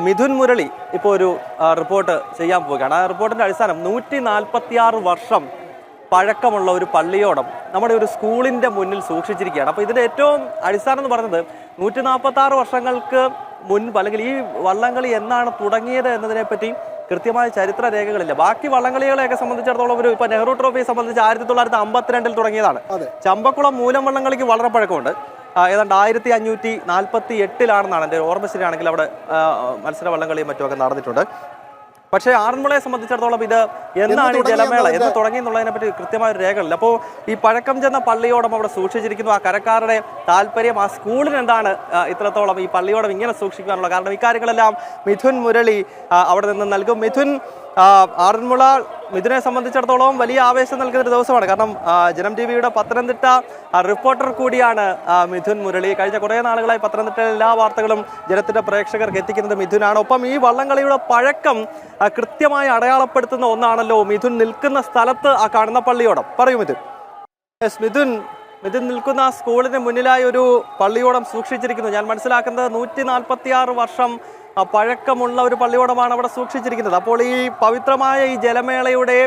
മിഥുൻ മുരളി ഇപ്പോൾ ഒരു റിപ്പോർട്ട് ചെയ്യാൻ പോവുകയാണ്. ആ റിപ്പോർട്ടിന്റെ അടിസ്ഥാനം 146 വർഷം പഴക്കമുള്ള ഒരു പള്ളിയോടം നമ്മുടെ ഒരു സ്കൂളിന്റെ മുന്നിൽ സൂക്ഷിച്ചിരിക്കുകയാണ്. അപ്പോൾ ഇതിന്റെ ഏറ്റവും അടിസ്ഥാനം എന്ന് പറയുന്നത് 146 വർഷങ്ങൾക്ക് മുൻപ് അല്ലെങ്കിൽ ഈ വള്ളംകളി എന്നാണ് തുടങ്ങിയത് എന്നതിനെപ്പറ്റി കൃത്യമായ ചരിത്ര രേഖകളില്ല. ബാക്കി വള്ളംകളികളെയൊക്കെ സംബന്ധിച്ചിടത്തോളം ഇപ്പൊ നെഹ്റു ട്രോഫിയെ സംബന്ധിച്ച് 1952 തുടങ്ങിയതാണ്. ചമ്പക്കുളം മൂലം വള്ളംകളിക്ക് വളരെ പഴക്കമുണ്ട്. ഏതാണ്ട് 1548 എൻ്റെ ഓർമ്മ ശരിയാണെങ്കിൽ അവിടെ മത്സര വള്ളംകളിയും മറ്റുമൊക്കെ നടന്നിട്ടുണ്ട്. പക്ഷേ ആറന്മുളയെ സംബന്ധിച്ചിടത്തോളം ഇത് എന്നാണ് ഈ ജലമേള എന്ന് തുടങ്ങി എന്നുള്ളതിനെ പറ്റി കൃത്യമായ ഒരു രേഖകളില്ല. അപ്പോൾ ഈ പഴക്കം ചെന്ന പള്ളിയോടം അവിടെ സൂക്ഷിച്ചിരിക്കുന്നു. ആ കരക്കാരുടെ താല്പര്യം, ആ സ്കൂളിന് എന്താണ് ഇത്രത്തോളം ഈ പള്ളിയോടം ഇങ്ങനെ സൂക്ഷിക്കാനുള്ള കാരണം, ഇക്കാര്യങ്ങളെല്ലാം മിഥുൻ മുരളി അവിടെ നിന്ന് നൽകും. ആറന്മുള മിഥുനെ സംബന്ധിച്ചിടത്തോളം വലിയ ആവേശം നൽകുന്ന ഒരു ദിവസമാണ്. കാരണം ജനം ടിവിയുടെ പത്തനംതിട്ട റിപ്പോർട്ടർ കൂടിയാണ് മിഥുൻ മുരളി. കഴിഞ്ഞ കുറേ നാളുകളായി പത്തനംതിട്ടയിലെ എല്ലാ വാർത്തകളും ജനത്തിന്റെ പ്രേക്ഷകർക്ക് എത്തിക്കുന്നത് മിഥുനാണ്. ഒപ്പം ഈ വള്ളംകളിയുടെ പഴക്കം കൃത്യമായി അടയാളപ്പെടുത്തുന്ന ഒന്നാണല്ലോ മിഥുൻ നിൽക്കുന്ന സ്ഥലത്ത് ആ കാണുന്ന പള്ളിയോടം. പറയൂ മിഥുൻ. മിഥുൻ നിൽക്കുന്ന സ്കൂളിന് മുന്നിലായി ഒരു പള്ളിയോടം സൂക്ഷിച്ചിരിക്കുന്നു. ഞാൻ മനസ്സിലാക്കുന്നത് 146 വർഷം പഴക്കമുള്ള ഒരു പള്ളിയോടമാണ് അവിടെ സൂക്ഷിച്ചിരിക്കുന്നത്. അപ്പോൾ ഈ പവിത്രമായ ഈ ജലമേളയുടെ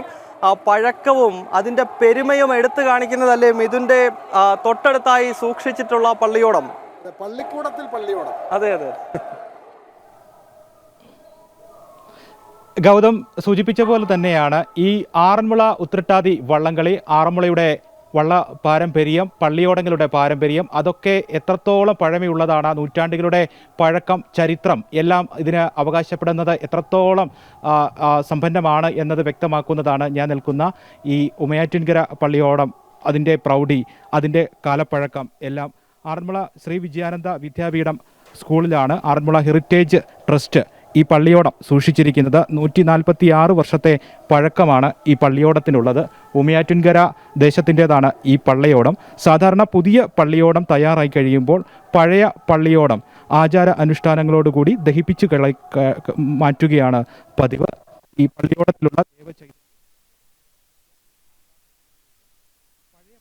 പഴക്കവും അതിന്റെ പെരുമയും എടുത്തു കാണിക്കുന്നതല്ലേ മിഥുന്റെ തൊട്ടടുത്തായി സൂക്ഷിച്ചിട്ടുള്ള പള്ളിയോടം, പള്ളിക്കൂടത്തിൽ പള്ളിയോടം. അതെ അതെ. ഗൗതം സൂചിപ്പിച്ച പോലെ തന്നെയാണ് ഈ ആറന്മുള ഉത്രട്ടാതി വള്ളംകളി, ആറന്മുളയുടെ വള്ള പാരമ്പര്യം, പള്ളിയോടങ്ങളുടെ പാരമ്പര്യം, അതൊക്കെ എത്രത്തോളം പഴമയുള്ളതാണ്, നൂറ്റാണ്ടുകളുടെ പഴക്കം, ചരിത്രം എല്ലാം ഇതിന് അവകാശപ്പെടുന്നത് എത്രത്തോളം സമ്പന്നമാണ് എന്നത് വ്യക്തമാക്കുന്നതാണ് ഞാൻ നിൽക്കുന്ന ഈ ഉമയാറ്റിൻകര പള്ളിയോടം. അതിൻ്റെ പ്രൗഢി, അതിൻ്റെ കാലപ്പഴക്കം എല്ലാം ആറന്മുള ശ്രീ വിജയാനന്ദ വിദ്യാപീഠം സ്കൂളിലാണ് ആറന്മുള ഹെറിറ്റേജ് ട്രസ്റ്റ് ഈ പള്ളിയോടം സൂക്ഷിച്ചിരിക്കുന്നത്. 146 വർഷത്തെ പഴക്കമാണ് ഈ പള്ളിയോടത്തിനുള്ളത്. ഉമയാറ്റിൻകര ദേശത്തിൻ്റെതാണ് ഈ പള്ളിയോടം. സാധാരണ പുതിയ പള്ളിയോടം തയ്യാറായി കഴിയുമ്പോൾ പഴയ പള്ളിയോടം ആചാര അനുഷ്ഠാനങ്ങളോടുകൂടി ദഹിപ്പിച്ച് മാറ്റുകയാണ് പതിവ്. ഈ പള്ളിയോടത്തിലുള്ള പഴയ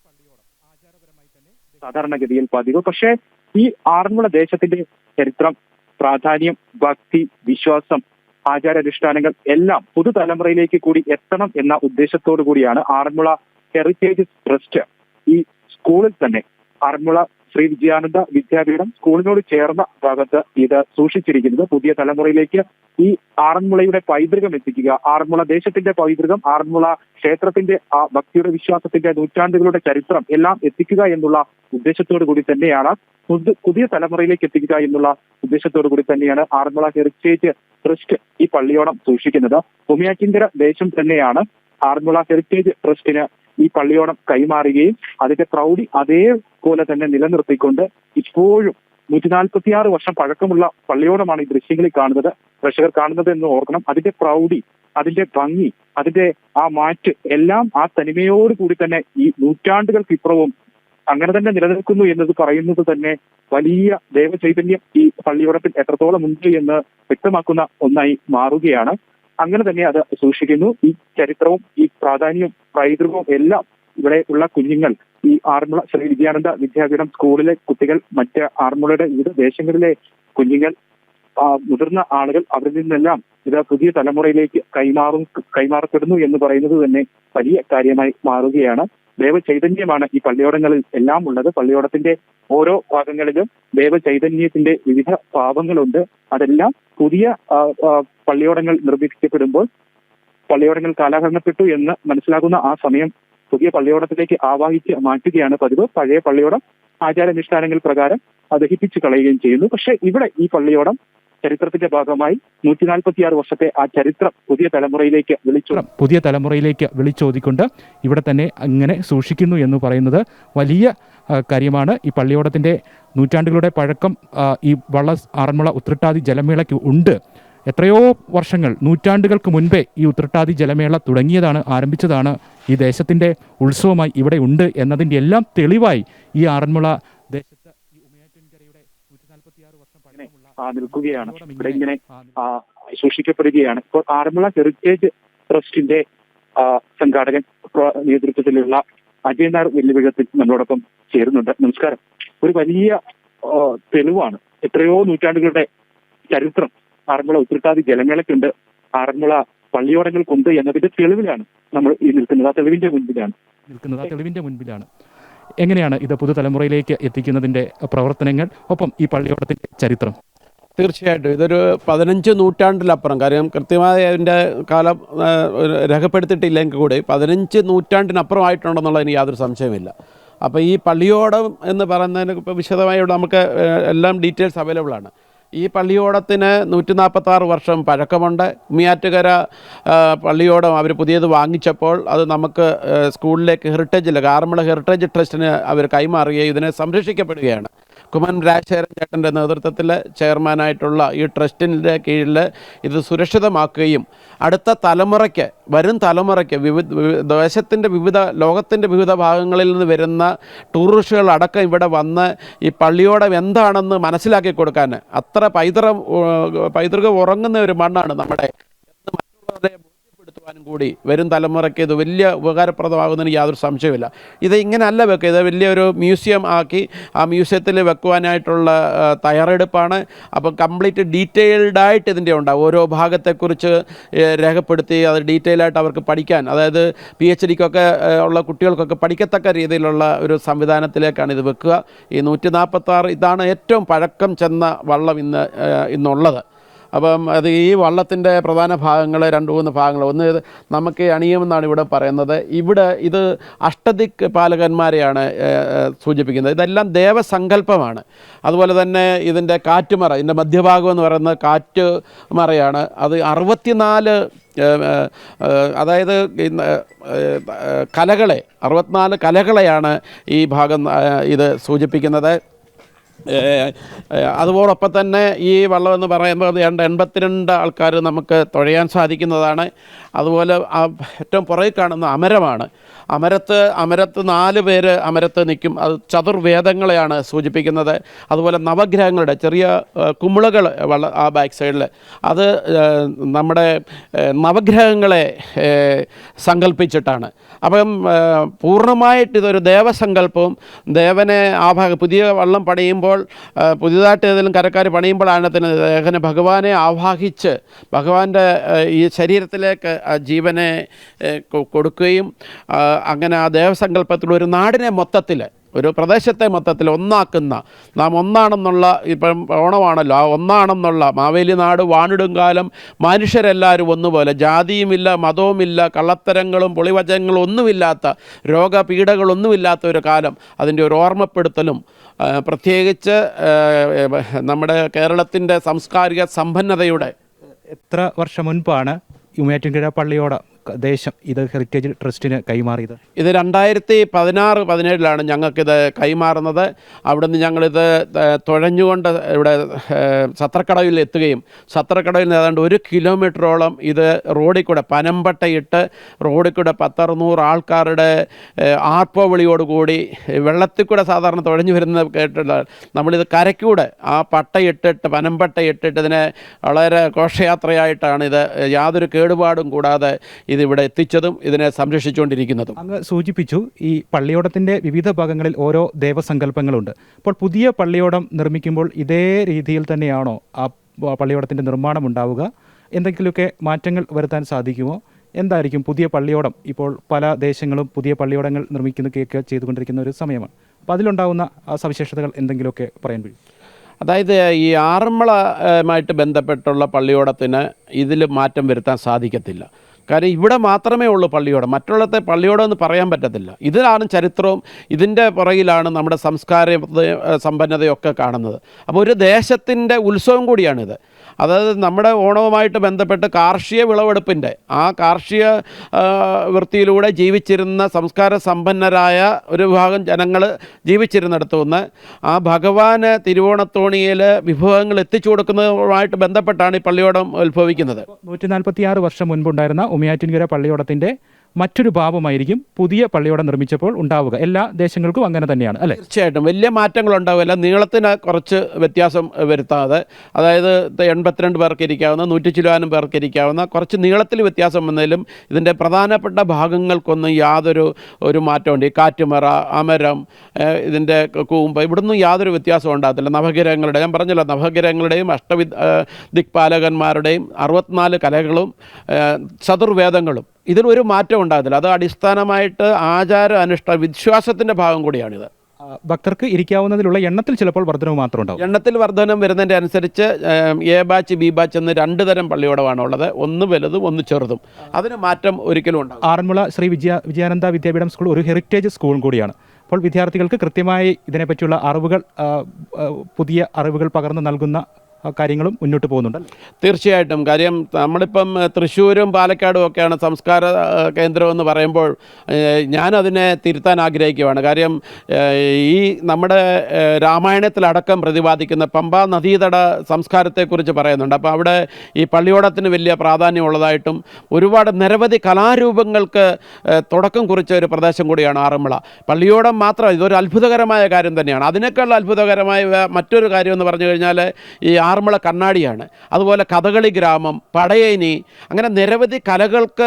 പള്ളിയോടം ആചാരപരമായി തന്നെ സാധാരണഗതിയിൽ പതിവ്. പക്ഷേ ഈ ആറന്മുള ദേശത്തിന്റെ ചരിത്രം, പ്രാധാന്യം, ഭക്തി, വിശ്വാസം, ആചാരാനുഷ്ഠാനങ്ങൾ എല്ലാം പുതുതലമുറയിലേക്ക് കൂടി എത്തണം എന്ന ഉദ്ദേശത്തോടു കൂടിയാണ് ആറന്മുള ഹെറിറ്റേജ് ട്രസ്റ്റ് ഈ സ്കൂളിൽ തന്നെ, ആറന്മുള ശ്രീ വിജയാനന്ദ വിദ്യാപീഠം സ്കൂളിനോട് ചേർന്ന ഭാഗത്ത് ഇത് സൂക്ഷിച്ചിരിക്കുന്നത്. പുതിയ തലമുറയിലേക്ക് ഈ ആറന്മുളയുടെ പൈതൃകം എത്തിക്കുക, ആറന്മുള ദേശത്തിന്റെ പൈതൃകം, ആറന്മുള ക്ഷേത്രത്തിന്റെ ആ ഭക്തിയുടെ, വിശ്വാസത്തിന്റെ നൂറ്റാണ്ടുകളുടെ ചരിത്രം എല്ലാം എത്തിക്കുക എന്നുള്ള ഉദ്ദേശത്തോടു കൂടി തന്നെയാണ്, പുതിയ തലമുറയിലേക്ക് എത്തിക്കുക എന്നുള്ള ഉദ്ദേശത്തോടു കൂടി തന്നെയാണ് ആറന്മുള ഹെറിറ്റേജ് ട്രസ്റ്റ് ഈ പള്ളിയോടം സൂക്ഷിക്കുന്നത്. ഉമയാറ്റിൻകര ദേശം തന്നെയാണ് ആറന്മുള ഹെറിറ്റേജ് ട്രസ്റ്റിന് ഈ പള്ളിയോടം കൈമാറുകയും അതിന്റെ പ്രൗഢി അതേപോലെ തന്നെ നിലനിർത്തിക്കൊണ്ട് ഇപ്പോഴും 146 വർഷം പഴക്കമുള്ള പള്ളിയോടമാണ് ഈ ദൃശ്യങ്ങളിൽ കാണുന്നത്, പ്രേക്ഷകർ കാണുന്നത് എന്ന് ഓർക്കണം. അതിന്റെ പ്രൗഢി, അതിന്റെ ഭംഗി, അതിന്റെ ആ മാറ്റ് എല്ലാം ആ തനിമയോട് കൂടി തന്നെ ഈ നൂറ്റാണ്ടുകൾക്കിപ്പുറവും അങ്ങനെ തന്നെ നിലനിൽക്കുന്നു എന്നത് പറയുന്നത് തന്നെ വലിയ ദൈവചൈതന്യം ഈ പള്ളിയോടത്തിൽ എത്രത്തോളം ഉണ്ട് എന്ന് വ്യക്തമാക്കുന്ന ഒന്നായി മാറുകയാണ്. അങ്ങനെ തന്നെ അത് സൂക്ഷിക്കുന്നു. ഈ ചരിത്രവും ഈ പ്രാധാന്യവും പൈതൃകവും എല്ലാം ഇവിടെ ഉള്ള കുഞ്ഞുങ്ങൾ, ഈ ആറന്മുള ശ്രീ വിജയാനന്ദ വിദ്യാപീഠം സ്കൂളിലെ കുട്ടികൾ, മറ്റ് ആറന്മുളയുടെ വിവിധ ദേശങ്ങളിലെ കുഞ്ഞുങ്ങൾ, മുതിർന്ന ആളുകൾ, അവരിൽ നിന്നെല്ലാം ഇത് പുതിയ തലമുറയിലേക്ക് കൈമാറപ്പെടുന്നു എന്ന് പറയുന്നത് തന്നെ വലിയ കാര്യമായി മാറുകയാണ്. ദേവചൈതന്യമാണ് ഈ പള്ളിയോടങ്ങളിൽ എല്ലാം ഉള്ളത്. പള്ളിയോടത്തിന്റെ ഓരോ ഭാഗങ്ങളിലും ദേവചൈതന്യത്തിന്റെ വിവിധ ഭാവങ്ങളുണ്ട്. അതെല്ലാം പുതിയ പള്ളിയോടങ്ങൾ നിർമ്മിക്കപ്പെടുമ്പോൾ പള്ളിയോടങ്ങൾ കാലഹരണപ്പെട്ടു എന്ന് മനസ്സിലാകുന്ന ആ സമയം പുതിയ പള്ളിയോടത്തിലേക്ക് ആവാഹിച്ച് മാറ്റുകയാണ് പതിവ്. പഴയ പള്ളിയോടം ആചാരാനുഷ്ഠാനങ്ങൾ പ്രകാരം ദഹിപ്പിച്ചു കളയുകയും ചെയ്യുന്നു. പക്ഷേ ഇവിടെ ഈ പള്ളിയോടം ചരിത്രത്തിന്റെ ഭാഗമായി 146 വർഷത്തെ ആ ചരിത്രം പുതിയ തലമുറയിലേക്ക് വിളിച്ചോതിക്കൊണ്ട് ഇവിടെ തന്നെ അങ്ങനെ സൂക്ഷിക്കുന്നു എന്ന് പറയുന്നത് വലിയ കാര്യമാണ്. ഈ പള്ളിയോടത്തിന്റെ നൂറ്റാണ്ടുകളുടെ പഴക്കം ഈ ആറന്മുള ഉത്രട്ടാതി ജലമേളയ്ക്ക് ഉണ്ട്. എത്രയോ വർഷങ്ങൾ, നൂറ്റാണ്ടുകൾക്ക് മുൻപേ ഈ ഉത്രട്ടാതി ജലമേള തുടങ്ങിയതാണ്, ആരംഭിച്ചതാണ്. ഈ ദേശത്തിന്റെ ഉത്സവമായി ഇവിടെ ഉണ്ട് എന്നതിൻ്റെ എല്ലാം തെളിവായി ഈ ആറന്മുള ദേശത്ത് ഈ ഉമയാറ്റിൻകരയുടെ 146 വർഷം പഴക്കമുള്ള നിൽക്കുകയാണ്. ഇവിടെ ഇങ്ങനെ സൂക്ഷിക്കപ്പെടുകയാണ്. ഇപ്പോൾ ആറന്മുള ഹെറിറ്റേജ് ട്രസ്റ്റിന്റെ സംഘാടകൻ നേതൃത്വത്തിലുള്ള അജയനാർ വെല്ലുവിഴത്തിൽ നമ്മളോടൊപ്പം ചേരുന്നുണ്ട്. നമസ്കാരം. ഒരു വലിയ തെളിവാണ്, എത്രയോ നൂറ്റാണ്ടുകളുടെ ചരിത്രം ആറന്മുള ഉത്രട്ടാതി ജലമേളയ്ക്കുണ്ട്, ആറന്മുള പള്ളിയോടങ്ങൾക്കുണ്ട് എന്നതിന്റെ തെളിവിലാണ് നമ്മൾ ഈ നിൽക്കുന്നത്. ആ തെളിവിന്റെ മുൻപിലാണ്. എങ്ങനെയാണ് ഇത് പുതുതലമുറയിലേക്ക് എത്തിക്കുന്നതിൻ്റെ പ്രവർത്തനങ്ങൾ, ഒപ്പം ഈ പള്ളിയോടത്തിൻ്റെ ചരിത്രം? തീർച്ചയായിട്ടും ഇതൊരു 15 നൂറ്റാണ്ടിലപ്പുറം, കാര്യം കൃത്യമായി അതിൻ്റെ കാലം രേഖപ്പെടുത്തിയിട്ടില്ലെങ്കിൽ കൂടി 15 നൂറ്റാണ്ടിനപ്പുറമായിട്ടുണ്ടെന്നുള്ളതിന് യാതൊരു സംശയമില്ല. അപ്പോൾ ഈ പള്ളിയോടം എന്ന് പറയുന്നതിന് ഇപ്പോൾ വിശദമായി ഇവിടെ നമുക്ക് എല്ലാം ഡീറ്റെയിൽസ് അവൈലബിൾ ആണ്. ഈ പള്ളിയോടത്തിന് 146 വർഷം പഴക്കമുണ്ട്. ഉമിയാറ്റുകര പള്ളിയോടം അവർ പുതിയത് വാങ്ങിച്ചപ്പോൾ അത് നമുക്ക് സ്കൂളിലേക്ക് ആറന്മുള ഹെറിറ്റേജ് ട്രസ്റ്റിന് അവർ കൈമാറുകയും ഇതിനെ സംരക്ഷിക്കപ്പെടുകയാണ്. കുമ്മനം രാജശേഖരൻ ചേട്ടൻ്റെ നേതൃത്വത്തിൽ ചെയർമാനായിട്ടുള്ള ഈ ട്രസ്റ്റിൻ്റെ കീഴിൽ ഇത് സുരക്ഷിതമാക്കുകയും അടുത്ത തലമുറയ്ക്ക്, വരും തലമുറയ്ക്ക് ദേശത്തിൻ്റെ ലോകത്തിൻ്റെ വിവിധ ഭാഗങ്ങളിൽ നിന്ന് വരുന്ന ടൂറിസ്റ്റുകളടക്കം ഇവിടെ വന്ന് ഈ പള്ളിയോടം എന്താണെന്ന് മനസ്സിലാക്കി കൊടുക്കാൻ, അത്ര പൈതൃകം ഉറങ്ങുന്ന ഒരു മണ്ണാണ് നമ്മുടെ, മറ്റുള്ളവരെ ബോധ്യപ്പെടുത്തുവാനും കൂടി വരും തലമുറയ്ക്ക് ഇത് വലിയ ഉപകാരപ്രദമാകുന്നതിന് യാതൊരു സംശയമില്ല. ഇത് ഇങ്ങനെയല്ല വെക്കുക, ഇത് വലിയൊരു മ്യൂസിയം ആക്കി ആ മ്യൂസിയത്തിൽ വെക്കുവാനായിട്ടുള്ള തയ്യാറെടുപ്പാണ്. അപ്പം കംപ്ലീറ്റ് ഡീറ്റെയിൽഡായിട്ട് ഇതിൻ്റെ ഉണ്ടാകും. ഓരോ ഭാഗത്തെക്കുറിച്ച് രേഖപ്പെടുത്തി അത് ഡീറ്റെയിലായിട്ട് അവർക്ക് പഠിക്കാൻ, അതായത് PhDക്കൊക്കെ ഉള്ള കുട്ടികൾക്കൊക്കെ പഠിക്കത്തക്ക രീതിയിലുള്ള ഒരു സംവിധാനത്തിലേക്കാണ് ഇത് വെക്കുക. ഈ 146 ഇതാണ് ഏറ്റവും പഴക്കം ചെന്ന വള്ളം ഇന്നുള്ളത്. അപ്പം അത് ഈ വള്ളത്തിൻ്റെ പ്രധാന ഭാഗങ്ങൾ 2-3 ഭാഗങ്ങൾ. ഒന്ന് നമുക്ക് അണിയമെന്നാണ് ഇവിടെ പറയുന്നത്. ഇവിടെ ഇത് അഷ്ടദിക് പാലകന്മാരെയാണ് സൂചിപ്പിക്കുന്നത്. ഇതെല്ലാം ദേവസങ്കല്പമാണ്. അതുപോലെ തന്നെ ഇതിൻ്റെ കാറ്റുമറ, ഇതിൻ്റെ മധ്യഭാഗം എന്ന് പറയുന്നത് കാറ്റുമറയാണ്. അത് 64 അതായത് കലകളെ 64 കലകളെയാണ് ഈ ഭാഗം ഇത് സൂചിപ്പിക്കുന്നത്. അതോടൊപ്പം തന്നെ ഈ വള്ളം എന്ന് പറയുമ്പോൾ 82 ആൾക്കാർ നമുക്ക് തുഴയാൻ സാധിക്കുന്നതാണ്. അതുപോലെ ഏറ്റവും പുറകിൽ കാണുന്ന അമരമാണ്. അമരത്ത് 4 പേര് അമരത്ത് നിൽക്കും. അത് ചതുർവേദങ്ങളെയാണ് സൂചിപ്പിക്കുന്നത്. അതുപോലെ നവഗ്രഹങ്ങളുടെ ചെറിയ കുമിളകൾ ആ ബാക്ക് സൈഡിൽ, അത് നമ്മുടെ നവഗ്രഹങ്ങളെ സങ്കല്പിച്ചിട്ടാണ്. അപ്പം പൂർണ്ണമായിട്ട് ഇതൊരു ദേവസങ്കല്പവും, ദേവനെ പുതിയ വള്ളം പണിയുമ്പോൾ, പുതിയതായിട്ട് ഏതെങ്കിലും കരക്കാർ പണിയുമ്പോഴാണ് അതിന് ഭഗവാനെ ആവാഹിച്ച് ഭഗവാന്റെ ഈ ശരീരത്തിലേക്ക് ജീവനെ കൊടുക്കുകയും അങ്ങനെ ആ ദേവസങ്കല്പത്തിൽ ഒരു നാടിനെ മൊത്തത്തിൽ, ഒരു പ്രദേശത്തെ മൊത്തത്തിൽ ഒന്നാക്കുന്ന, നാം ഒന്നാണെന്നുള്ള, ഇപ്പം ഓണമാണല്ലോ, ആ ഒന്നാണെന്നുള്ള മാവേലി നാട് വാണിടും കാലം മനുഷ്യരെല്ലാവരും ഒന്നുപോലെ, ജാതിയുമില്ല മതവുമില്ല കള്ളത്തരങ്ങളും പൊളിവചനങ്ങളും ഒന്നുമില്ലാത്ത, രോഗപീഠകളൊന്നുമില്ലാത്ത ഒരു കാലം, അതിൻ്റെ ഒരു ഓർമ്മപ്പെടുത്തലും പ്രത്യേകിച്ച് നമ്മുടെ കേരളത്തിൻ്റെ സാംസ്കാരിക സമ്പന്നതയുടെ. എത്ര വർഷം മുൻപാണ് ഉമിയാറ്റുകര പള്ളിയോട ദേശം ഇത് ഹെറിറ്റേജ് ട്രസ്റ്റിന് കൈമാറിയത്? ഇത് 2016-17 ഞങ്ങൾക്കിത് കൈമാറുന്നത്. അവിടുന്ന് ഞങ്ങളിത് തുഴഞ്ഞുകൊണ്ട് ഇവിടെ സത്രക്കടവിൽ എത്തുകയും സത്രക്കടവിൽ നിന്ന് ഏതാണ്ട് 1 കിലോമീറ്ററോളം ഇത് റോഡിൽ കൂടെ പനമ്പട്ടയിട്ട് റോഡിൽ കൂടെ 10-600 ആൾക്കാരുടെ ആർപ്പവിളിയോടുകൂടി വെള്ളത്തിൽ കൂടെ സാധാരണ തുഴഞ്ഞു വരുന്നത് കേട്ടില്ല. നമ്മളിത് കരയ്ക്കൂടെ ആ പനമ്പട്ടയിട്ടിട്ട് ഇതിനെ വളരെ ഘോഷയാത്രയായിട്ടാണ് ഇത് യാതൊരു കേടുപാടും കൂടാതെ ഇതിവിടെ എത്തിച്ചതും ഇതിനെ സംരക്ഷിച്ചുകൊണ്ടിരിക്കുന്നതും. അങ്ങ് സൂചിപ്പിച്ചു ഈ പള്ളിയോടത്തിൻ്റെ വിവിധ ഭാഗങ്ങളിൽ ഓരോ ദേവസങ്കല്പങ്ങളുണ്ട്. അപ്പോൾ പുതിയ പള്ളിയോടം നിർമ്മിക്കുമ്പോൾ ഇതേ രീതിയിൽ തന്നെയാണോ ആ പള്ളിയോടത്തിൻ്റെ നിർമ്മാണം ഉണ്ടാവുക? എന്തെങ്കിലുമൊക്കെ മാറ്റങ്ങൾ വരുത്താൻ സാധിക്കുമോ? എന്തായിരിക്കും പുതിയ പള്ളിയോടം? ഇപ്പോൾ പല ദേശങ്ങളും പുതിയ പള്ളിയോടങ്ങൾ നിർമ്മിക്കുന്നതൊക്കെ ചെയ്തുകൊണ്ടിരിക്കുന്ന ഒരു സമയമാണ്. അപ്പോൾ അതിലുണ്ടാകുന്ന സവിശേഷതകൾ എന്തെങ്കിലുമൊക്കെ പറയാൻ കഴിയും? അതായത് ഈ ആറന്മുളയുമായിട്ട് ബന്ധപ്പെട്ടുള്ള പള്ളിയോടത്തിന് ഇതിൽ മാറ്റം വരുത്താൻ സാധിക്കത്തില്ല. കാര്യം ഇവിടെ മാത്രമേ ഉള്ളൂ പള്ളിയോടം, മറ്റുള്ളത്തെ പള്ളിയോടം എന്ന് പറയാൻ പറ്റത്തില്ല. ഇതിലാണ് ചരിത്രവും ഇതിൻ്റെ പുറകിലാണ് നമ്മുടെ സംസ്കാര സമ്പന്നതയൊക്കെ കാണുന്നത്. അപ്പോൾ ഒരു ദേശത്തിൻ്റെ ഉത്സവം കൂടിയാണിത്. അതായത് നമ്മുടെ ഓണവുമായിട്ട് ബന്ധപ്പെട്ട് കാർഷിക വിളവെടുപ്പിൻ്റെ ആ കാർഷിക വൃത്തിയിലൂടെ ജീവിച്ചിരുന്ന സംസ്കാര സമ്പന്നരായ ഒരു വിഭാഗം ജനങ്ങൾ ജീവിച്ചിരുന്നിടത്തു നിന്ന് ആ ഭഗവാന് തിരുവോണത്തോണിയിൽ വിഭവങ്ങൾ എത്തിച്ചു കൊടുക്കുന്നതുമായിട്ട് ബന്ധപ്പെട്ടാണ് ഈ പള്ളിയോടം ഉത്ഭവിക്കുന്നത്. 146 വർഷം മുൻപുണ്ടായിരുന്ന ഉമിയാറ്റുകര പള്ളിയോടത്തിൻ്റെ മറ്റൊരു ഭാവമായിരിക്കും പുതിയ പള്ളിയോടം നിർമ്മിച്ചപ്പോൾ ഉണ്ടാവുക. എല്ലാ ദേശങ്ങൾക്കും അങ്ങനെ തന്നെയാണ് അല്ലേ? തീർച്ചയായിട്ടും വലിയ മാറ്റങ്ങൾ ഉണ്ടാവില്ല. നീളത്തിന് കുറച്ച് വ്യത്യാസം വരുത്താതെ, അതായത് 82 പേർക്ക് ഇരിക്കാവുന്ന 100 ചില്ലാനും പേർക്ക് ഇരിക്കാവുന്ന കുറച്ച് നീളത്തിൽ വ്യത്യാസം വന്നതിലും ഇതിൻ്റെ പ്രധാനപ്പെട്ട ഭാഗങ്ങൾക്കൊന്നും യാതൊരു മാറ്റമുണ്ട്. ഈ കാറ്റുമറ, അമരം, ഇതിൻ്റെ കൂമ്പ്, ഇവിടുന്ന് യാതൊരു വ്യത്യാസവും ഉണ്ടാകത്തില്ല. നവഗ്രഹങ്ങളുടെ, ഞാൻ പറഞ്ഞല്ലോ, നവഗ്രഹങ്ങളുടെയും ദിക്പാലകന്മാരുടെയും 64 കലകളും ചതുർവേദങ്ങളും ഇതിലൊരു മാറ്റം ഉണ്ടാകത്തില്ല. അത് അടിസ്ഥാനമായിട്ട് ആചാര അനുഷ്ഠാന വിശ്വാസത്തിൻ്റെ ഭാഗം കൂടിയാണിത്. ഭക്തർക്ക് ഇരിക്കാവുന്നതിലുള്ള എണ്ണത്തിൽ ചിലപ്പോൾ വർധനവ് മാത്രം ഉണ്ടാവും. എണ്ണത്തിൽ വർധനം വരുന്നതിൻ്റെ അനുസരിച്ച് എ ബാച്ച്, ബി ബാച്ച് എന്ന് 2 തരം പള്ളിയോടമാണ് ഉള്ളത്. ഒന്ന് വലുതും ഒന്ന് ചെറുതും. അതിന് മാറ്റം ഒരിക്കലും ഉണ്ടാകും. ആറന്മുള ശ്രീ വിജയാനന്ദ വിദ്യാപീഠം സ്കൂൾ ഒരു ഹെറിറ്റേജ് സ്കൂളും കൂടിയാണ്. അപ്പോൾ വിദ്യാർത്ഥികൾക്ക് കൃത്യമായി ഇതിനെപ്പറ്റിയുള്ള അറിവുകൾ, പുതിയ അറിവുകൾ പകർന്നു നൽകുന്ന കാര്യങ്ങളും മുന്നോട്ട് പോകുന്നുണ്ട്. തീർച്ചയായിട്ടും. കാര്യം നമ്മളിപ്പം തൃശ്ശൂരും പാലക്കാടും ഒക്കെയാണ് സംസ്കാര കേന്ദ്രം എന്ന് പറയുമ്പോൾ ഞാനതിനെ തിരുത്താൻ ആഗ്രഹിക്കുകയാണ്. കാര്യം ഈ നമ്മുടെ രാമായണത്തിലടക്കം പ്രതിപാദിക്കുന്ന പമ്പ നദീതട സംസ്കാരത്തെക്കുറിച്ച് പറയുന്നുണ്ട്. അപ്പോൾ അവിടെ ഈ പള്ളിയോടത്തിന് വലിയ പ്രാധാന്യമുള്ളതായിട്ടും ഒരുപാട് നിരവധി കലാരൂപങ്ങൾക്ക് തുടക്കം കുറിച്ച ഒരു പ്രദേശം കൂടിയാണ് ആറന്മുള. പള്ളിയോടം മാത്രം ഇതൊരു അത്ഭുതകരമായ കാര്യം തന്നെയാണ്. അതിനേക്കാൾ അത്ഭുതകരമായ മറ്റൊരു കാര്യം എന്ന് പറഞ്ഞു കഴിഞ്ഞാൽ ഈ ആറന്മുള കണ്ണാടിയാണ്. അതുപോലെ കഥകളി ഗ്രാമം, പടയേനി, അങ്ങനെ നിരവധി കലകൾക്ക്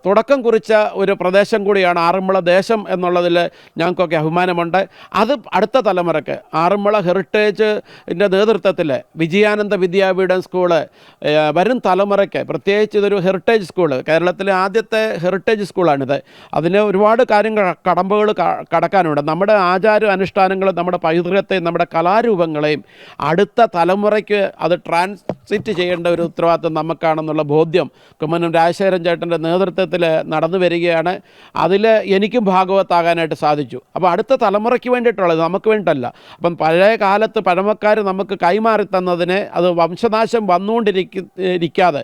തുടക്കം കുറിച്ച ഒരു പ്രദേശം കൂടിയാണ് ആറന്മുള ദേശം എന്നുള്ളതിൽ ഞങ്ങൾക്കൊക്കെ അഭിമാനമുണ്ട്. അത് അടുത്ത തലമുറയ്ക്ക് ആറന്മുള ഹെറിറ്റേജിൻ്റെ നേതൃത്വത്തിൽ വിജയാനന്ദ വിദ്യാപീഠം സ്കൂള് വരും തലമുറയ്ക്ക്, പ്രത്യേകിച്ച് ഇതൊരു ഹെറിറ്റേജ് സ്കൂള്, കേരളത്തിലെ ആദ്യത്തെ ഹെറിറ്റേജ് സ്കൂളാണിത്. അതിന് ഒരുപാട് കാര്യങ്ങൾ, കടമ്പകൾ കടക്കാനുണ്ട്. നമ്മുടെ ആചാര അനുഷ്ഠാനങ്ങളും നമ്മുടെ പൈതൃകത്തെയും നമ്മുടെ കലാരൂപങ്ങളെയും അടുത്ത തലമുറയ്ക്ക് അത് ട്രാൻസിറ്റ് ചെയ്യേണ്ട ഒരു ഉത്തരവാദിത്വം നമുക്കാണെന്നുള്ള ബോധ്യം കുമ്മനം രാജശേഖരൻ ചേട്ടൻ്റെ നേതൃത്വത്തിൽ നടന്നു വരികയാണ്. അതിൽ എനിക്കും ഭാഗവത്താകാനായിട്ട് സാധിച്ചു. അപ്പോൾ അടുത്ത തലമുറയ്ക്ക് വേണ്ടിയിട്ടുള്ളത്, നമുക്ക് വേണ്ടിയിട്ടല്ല. അപ്പം പഴയ കാലത്ത് പഴമക്കാർ നമുക്ക് കൈമാറി തന്നതിനെ അത് വംശനാശം വന്നുകൊണ്ടിരിക്കുകയാണ്,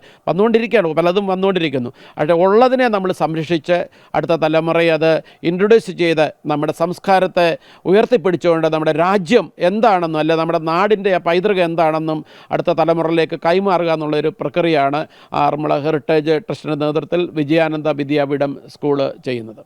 പലതും വന്നുകൊണ്ടിരിക്കുന്നു. പക്ഷേ ഉള്ളതിനെ നമ്മൾ സംരക്ഷിച്ച് അടുത്ത തലമുറയെ അത് ഇൻട്രൊഡ്യൂസ് ചെയ്ത് നമ്മുടെ സംസ്കാരത്തെ ഉയർത്തിപ്പിടിച്ചുകൊണ്ട് നമ്മുടെ രാജ്യം എന്താണെന്നും അല്ല നമ്മുടെ നാടിൻ്റെ പൈതൃകം എന്താണെന്നും അടുത്ത തലമുറയിലേക്ക് കൈമാറുക എന്നുള്ളൊരു പ്രക്രിയയാണ് ആറന്മുള ഹെറിറ്റേജ് ട്രസ്റ്റിൻ്റെ നേതൃത്വത്തിൽ വിജയാനന്ദ വിദ്യാപീഠം സ്കൂള് ചെയ്യുന്നത്.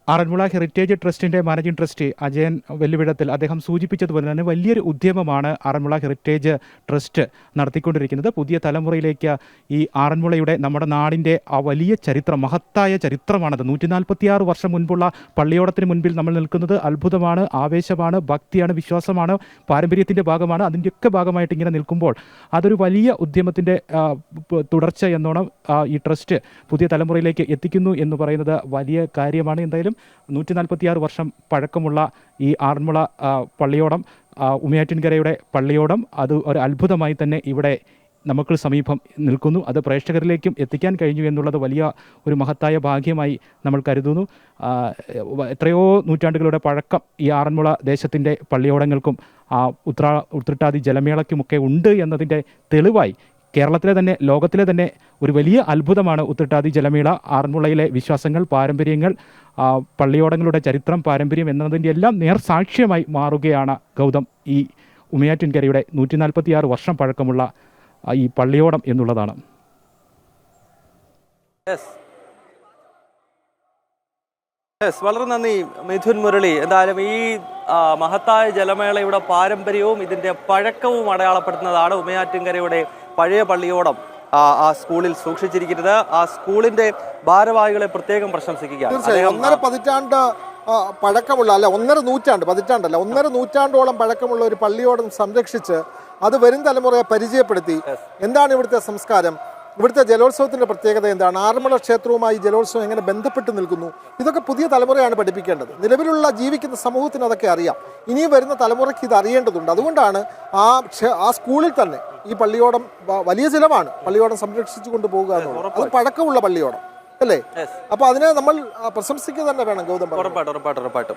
ആറന്മുള ഹെറിറ്റേജ് ട്രസ്റ്റിൻ്റെ മാനേജിംഗ് ട്രസ്റ്റി അജയൻ വെല്ലുവിടത്തിൽ അദ്ദേഹം സൂചിപ്പിച്ചതുപോലെ തന്നെ വലിയൊരു ഉദ്യമമാണ് ആറന്മുള ഹെറിറ്റേജ് ട്രസ്റ്റ് നടത്തിക്കൊണ്ടിരിക്കുന്നത്. പുതിയ തലമുറയിലേക്ക് ഈ ആറന്മുളയുടെ, നമ്മുടെ നാടിൻ്റെ ആ വലിയ ചരിത്രം, മഹത്തായ ചരിത്രമാണത്. 146 വർഷം മുൻപുള്ള പള്ളിയോടത്തിന് മുൻപിൽ നമ്മൾ നിൽക്കുന്നത് അത്ഭുതമാണ്, ആവേശമാണ്, ഭക്തിയാണ്, വിശ്വാസമാണ്, പാരമ്പര്യത്തിൻ്റെ ഭാഗമാണ്. അതിൻ്റെയൊക്കെ ഭാഗമായിട്ട് ഇങ്ങനെ നിൽക്കുമ്പോൾ അതൊരു വലിയ ഉദ്യമത്തിൻ്റെ തുടർച്ച എന്നോണം ഈ ട്രസ്റ്റ് പുതിയ തലമുറയിലേക്ക് എത്തിക്കുന്നു എന്ന് പറയുന്നത് വലിയ കാര്യമാണ്. എന്തായാലും 146 വർഷം പഴക്കമുള്ള ഈ ആറന്മുള പള്ളിയോടം, ഉമയാറ്റിൻകരയുടെ പള്ളിയോടം, അത് ഒരു അത്ഭുതമായി തന്നെ ഇവിടെ നമുക്ക് സമീപം നിൽക്കുന്നു. അത് പ്രേക്ഷകരിലേക്കും എത്തിക്കാൻ കഴിഞ്ഞു എന്നുള്ളത് വലിയ ഒരു മഹത്തായ ഭാഗ്യമായി നമ്മൾ കരുതുന്നു. എത്രയോ നൂറ്റാണ്ടുകളുടെ പഴക്കം ഈ ആറന്മുള ദേശത്തിൻ്റെ പള്ളിയോടങ്ങൾക്കും ഉത്രട്ടാതി ജലമേളയ്ക്കുമൊക്കെ ഉണ്ട് എന്നതിൻ്റെ തെളിവായി കേരളത്തിലെ തന്നെ, ലോകത്തിലെ തന്നെ ഒരു വലിയ അത്ഭുതമാണ് ഉത്രട്ടാതി ജലമേള. ആറന്മുളയിലെ വിശ്വാസങ്ങൾ, പാരമ്പര്യങ്ങൾ, പള്ളിയോടങ്ങളുടെ ചരിത്രം, പാരമ്പര്യം എന്നതിൻ്റെ എല്ലാം നേർസാക്ഷ്യമായി മാറുകയാണ് ഗൗതം ഈ ഉമയാറ്റിൻകരയുടെ 146 വർഷം പഴക്കമുള്ള ഈ പള്ളിയോടം എന്നുള്ളതാണ്. വളരെ നന്ദി മിഥുൻ മുരളി. എന്തായാലും ഈ മഹത്തായ ജലമേളയുടെ പാരമ്പര്യവും ഇതിന്റെ പഴക്കവും അടയാളപ്പെടുത്തുന്നതാണ് ഉമയാറ്റിൻകരയുടെ പഴയ പള്ളിയോടം ആ സ്കൂളിൽ സൂക്ഷിച്ചിരിക്കുന്നത്. ആ സ്കൂളിന്റെ ഭാരവാഹികളെ പ്രത്യേകം പ്രശംസിക്കുക. 1.5 പതിറ്റാണ്ട് പഴക്കമുള്ള, അല്ല 1.5 നൂറ്റാണ്ട്, പതിറ്റാണ്ടല്ല 1.5 നൂറ്റാണ്ടോളം പഴക്കമുള്ള ഒരു പള്ളിയോടം സംരക്ഷിച്ച് അത് വരും തലമുറയെ പരിചയപ്പെടുത്തി. എന്താണ് ഇവിടുത്തെ സംസ്കാരം, ഇവിടുത്തെ ജലോത്സവത്തിന്റെ പ്രത്യേകത എന്താണ്, ആറന്മുള ക്ഷേത്രവുമായി ജലോത്സവം എങ്ങനെ ബന്ധപ്പെട്ട് നിൽക്കുന്നു, ഇതൊക്കെ പുതിയ തലമുറയാണ് പഠിപ്പിക്കേണ്ടത്. നിലവിലുള്ള ജീവിക്കുന്ന സമൂഹത്തിന് അതൊക്കെ അറിയാം. ഇനിയും വരുന്ന തലമുറയ്ക്ക് ഇത് അറിയേണ്ടതുണ്ട്. അതുകൊണ്ടാണ് ആ സ്കൂളിൽ തന്നെ ഈ പള്ളിയോടം, വലിയ ചിലവാണ് പള്ളിയോടം സംരക്ഷിച്ചു കൊണ്ടുപോകുക എന്നുള്ളത്. അത് പഴക്കമുള്ള പള്ളിയോടം അല്ലേ? അപ്പോൾ അതിനെ നമ്മൾ പ്രശംസിക്കുക തന്നെ വേണം ഗൗതം. ഉറപ്പായിട്ടും.